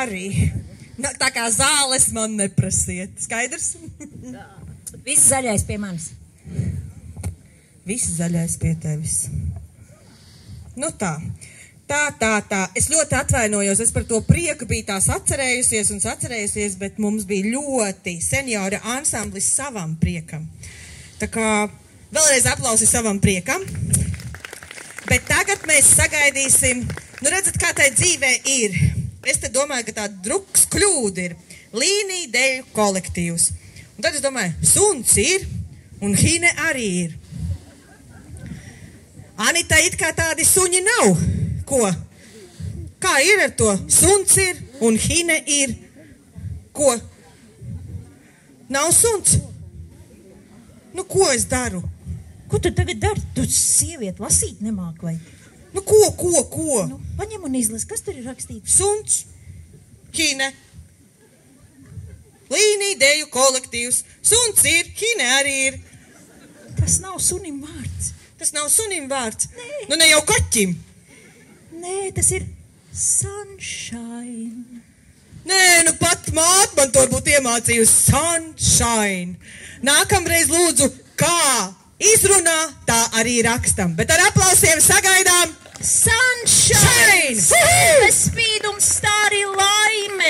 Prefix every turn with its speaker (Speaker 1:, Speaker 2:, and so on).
Speaker 1: Arī. Tā kā zāles man neprasiet. Skaidrs?
Speaker 2: Viss zaļais pie manis.
Speaker 1: Viss zaļais pie tevis. Nu tā. Es ļoti atvainojos, es par to prieku biju tās atcerējusies, bet mums bija ļoti seniora ansamblis savam priekam. Tā kā vēlreiz aplausi savam priekam. Bet tagad mēs sagaidīsim, redzat, kā tai dzīvē ir. Es te domāju, ka tā druks kļūda ir līnija deļu kolektīvs. Un tad es domāju, suns ir un hine arī ir. Anita it kā tādi suņi nav. Ko? Kā ir ar to? Suns ir un hine ir. Ko? Nav suns? Nu, ko es daru?
Speaker 2: Ko tu tagad dari? Tu sievieti lasīt nemāk vai?
Speaker 1: Nu, ko?
Speaker 2: Nu, paņem un izlas, kas tur ir rakstīts?
Speaker 1: Suns, hine, līnija deju kolektīvs. Suns ir, hine arī ir.
Speaker 2: Tas nav sunim vārds.
Speaker 1: Tas nav sunim vārds?
Speaker 2: Nē.
Speaker 1: Nu, ne jau kaķim.
Speaker 2: Nē, tas ir sunshine.
Speaker 1: Nē, nu pat māt man to būtu iemācījusi. Sunshine. Nākamreiz lūdzu, kā izrunā, tā arī rakstam. Bet ar aplausiem sagaidām
Speaker 2: Sunshine!
Speaker 1: Shine!
Speaker 2: Spīdums tā arī laime!